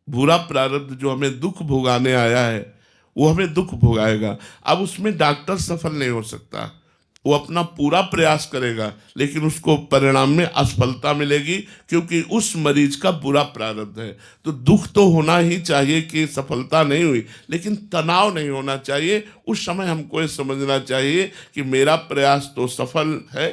बुरा प्रारब्ध जो हमें दुख भोगाने आया है वो हमें दुख भोगाएगा। अब उसमें डॉक्टर सफल नहीं हो सकता, वो अपना पूरा प्रयास करेगा लेकिन उसको परिणाम में असफलता मिलेगी, क्योंकि उस मरीज का बुरा प्रारब्ध है। तो दुख तो होना ही चाहिए कि सफलता नहीं हुई, लेकिन तनाव नहीं होना चाहिए। उस समय हमको ये समझना चाहिए कि मेरा प्रयास तो सफल है,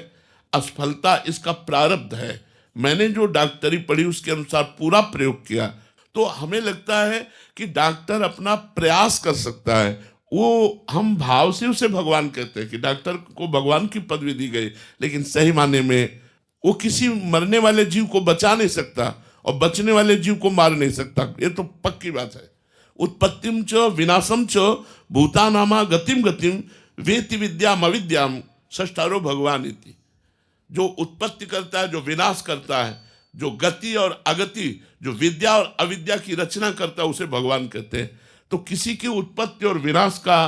असफलता इसका प्रारब्ध है। मैंने जो डॉक्टरी पढ़ी उसके अनुसार पूरा प्रयोग किया। तो हमें लगता है कि डॉक्टर अपना प्रयास कर सकता है, वो हम भाव से उसे भगवान कहते हैं कि डॉक्टर को भगवान की पदवी दी गई, लेकिन सही माने में वो किसी मरने वाले जीव को बचा नहीं सकता और बचने वाले जीव को मार नहीं सकता। ये तो पक्की बात है। उत्पत्तिम च विनाशम च भूतानामा गतिम गतिम वेति विद्याम अविद्याम षष्ठारो भगवान इति। जो उत्पत्ति करता है, जो विनाश करता है, जो गति और अगति, जो विद्या और अविद्या की रचना करता है, उसे भगवान कहते हैं। तो किसी की उत्पत्ति और विनाश का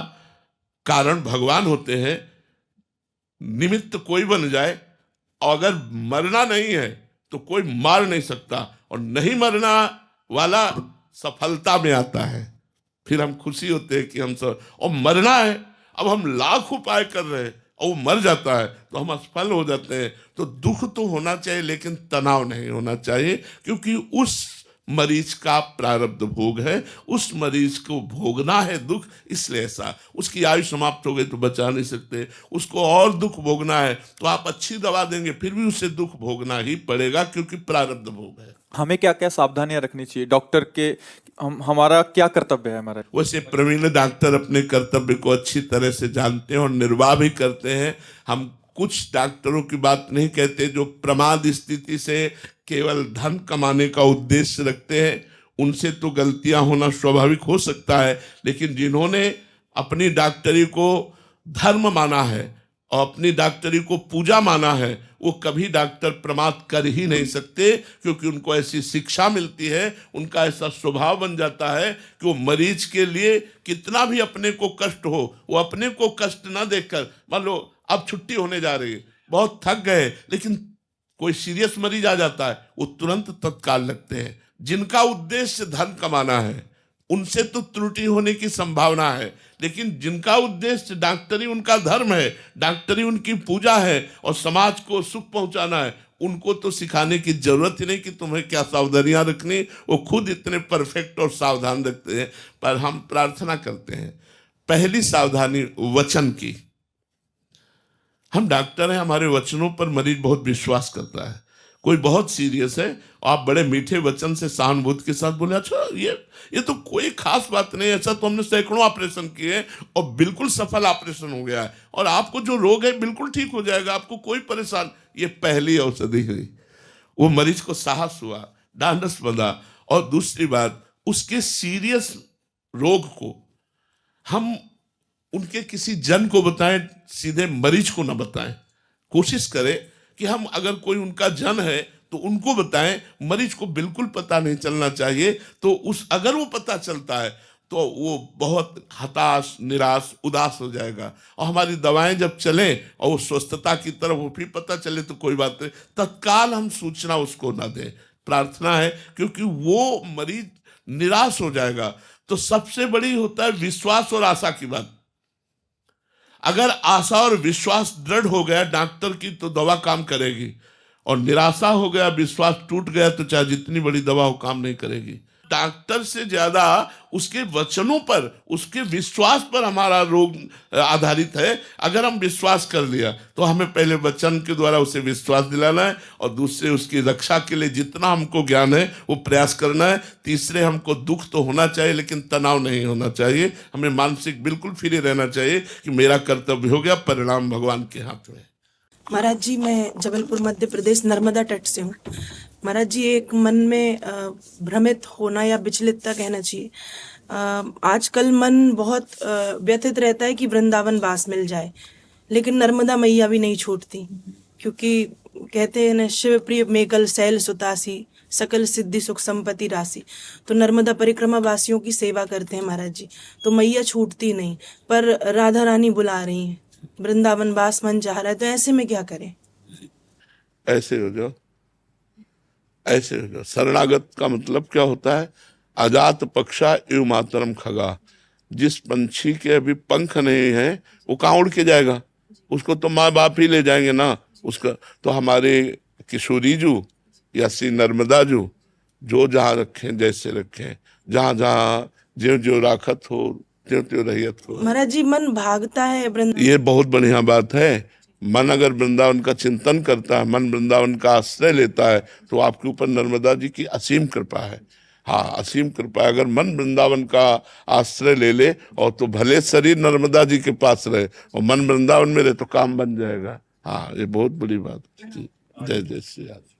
कारण भगवान होते हैं। निमित्त कोई बन जाए, अगर मरना नहीं है तो कोई मार नहीं सकता, और नहीं मरना वाला सफलता में आता है। फिर हम खुशी होते हैं कि हम सब, और मरना है, अब हम लाख उपाय कर रहे हैं और वो मर जाता है तो हम असफल हो जाते हैं। तो दुख तो होना चाहिए लेकिन तनाव नहीं होना चाहिए, क्योंकि उस मरीज का प्रारब्ध भोग है, उस मरीज को भोगना है दुख, इसलिए ऐसा। उसकी आयु समाप्त हो गई तो बचा नहीं सकते, उसको और दुख भोगना है तो आप अच्छी दवा देंगे फिर भी उसे दुख भोगना ही पड़ेगा, क्योंकि प्रारब्ध भोग है। हमें क्या क्या सावधानियां रखनी चाहिए डॉक्टर के? हमारा क्या कर्तव्य है हमारा? वैसे प्रवीण डॉक्टर अपने कर्तव्य को अच्छी तरह से जानते हैं और निर्वाह भी करते हैं। हम कुछ डॉक्टरों की बात नहीं कहते जो प्रमाद स्थिति से केवल धन कमाने का उद्देश्य रखते हैं। उनसे तो गलतियां होना स्वाभाविक हो सकता है, लेकिन जिन्होंने अपनी डॉक्टरी को धर्म माना है और अपनी डॉक्टरी को पूजा माना है, वो कभी डॉक्टर प्रमाद कर ही नहीं सकते, क्योंकि उनको ऐसी शिक्षा मिलती है, उनका ऐसा स्वभाव बन जाता है कि वो मरीज के लिए कितना भी अपने को कष्ट हो, वो अपने को कष्ट ना देखकर, मान लो अब छुट्टी होने जा रही है, बहुत थक गए, लेकिन कोई सीरियस मरीज आ जाता है, वो तुरंत तत्काल लगते हैं। जिनका उद्देश्य धन कमाना है उनसे तो त्रुटि होने की संभावना है, लेकिन जिनका उद्देश्य डॉक्टरी उनका धर्म है, डॉक्टरी उनकी पूजा है और समाज को सुख पहुंचाना है, उनको तो सिखाने की जरूरत ही नहीं कि तुम्हें क्या सावधानियां रखनी, वो खुद इतने परफेक्ट और सावधान रखते हैं। पर हम प्रार्थना करते हैं, पहली सावधानी वचन की। हम डॉक्टर हैं, हमारे वचनों पर मरीज बहुत विश्वास करता है। कोई बहुत सीरियस है, आप बड़े मीठे वचन से सहानुभूति के साथ बोले, अच्छा ये तो कोई खास बात नहीं, ऐसा तो हमने सैकड़ों ऑपरेशन किए और बिल्कुल सफल ऑपरेशन हो गया है, और आपको जो रोग है बिल्कुल ठीक हो जाएगा, आपको कोई परेशान। ये पहली औषधि हुई, वो मरीज को साहस हुआ, ढांढस बंधा। और दूसरी बात, उसके सीरियस रोग को हम उनके किसी जन को बताएं, सीधे मरीज को ना बताएं। कोशिश करें कि हम अगर कोई उनका जन है तो उनको बताएं, मरीज को बिल्कुल पता नहीं चलना चाहिए। तो उस अगर वो पता चलता है तो वो बहुत हताश, निराश, उदास हो जाएगा, और हमारी दवाएं जब चलें और वो स्वस्थता की तरफ वो भी पता चले तो कोई बात नहीं, तत्काल हम सूचना उसको ना दें। प्रार्थना है, क्योंकि वो मरीज निराश हो जाएगा। तो सबसे बड़ी होता है विश्वास और आशा की बात। अगर आशा और विश्वास दृढ़ हो गया डॉक्टर की तो दवा काम करेगी, और निराशा हो गया, विश्वास टूट गया तो चाहे जितनी बड़ी दवा हो काम नहीं करेगी। डॉक्टर से ज्यादा उसके वचनों पर, उसके विश्वास पर हमारा रोग आधारित है। अगर हम विश्वास कर लिया तो हमें पहले वचन के द्वारा उसे विश्वास दिलाना है, और दूसरे उसकी रक्षा के लिए जितना हमको ज्ञान है वो प्रयास करना है। तीसरे, हमको दुख तो होना चाहिए लेकिन तनाव नहीं होना चाहिए। हमें मानसिक बिल्कुल फ्री रहना चाहिए कि मेरा कर्तव्य हो गया, परिणाम भगवान के हाथ में। महाराज जी, मैं जबलपुर मध्य प्रदेश नर्मदा तट से हूँ। महाराज जी, एक मन में भ्रमित होना या विचलितता कहना चाहिए। आजकल मन बहुत व्यथित रहता है कि वृंदावन वास मिल जाए, लेकिन नर्मदा मैया भी नहीं छूटती, क्योंकि कहते हैं न, शिव प्रिय मेकल शैल सुतासी, सकल सिद्धि सुख संपत्ति राशि। तो नर्मदा परिक्रमा वासियों की सेवा करते हैं महाराज जी, तो मैया छूटती नहीं, पर राधा रानी बुला रही हैं, वृंदावन वास मन चाह रहा है, तो ऐसे में क्या करें? ऐसे हो जाओ, ऐसे हो जाओ। शरणागत का मतलब क्या होता है? अजात पक्षा एवं मातरम खगा। जिस पंछी के अभी पंख नहीं है वो कहाँ उड़ के जाएगा, उसको तो माँ बाप ही ले जाएंगे ना उसका। तो हमारे किशोरी जू या श्री नर्मदा जू जो जहाँ रखें जैसे रखें, जहाँ जहाँ ज्यो ज्यो राखत हो त्यों त्यों रहियत हो। महाराज जी मन भागता है वृंदावन, ये बहुत बढ़िया बात है। मन अगर वृंदावन का चिंतन करता है, मन वृंदावन का आश्रय लेता है, तो आपके ऊपर नर्मदा जी की असीम कृपा है। हाँ, असीम कृपा है। अगर मन वृंदावन का आश्रय ले ले और तो भले शरीर नर्मदा जी के पास रहे और मन वृंदावन में रहे तो काम बन जाएगा। हाँ, ये बहुत बड़ी बात है। जय जय श्री राम।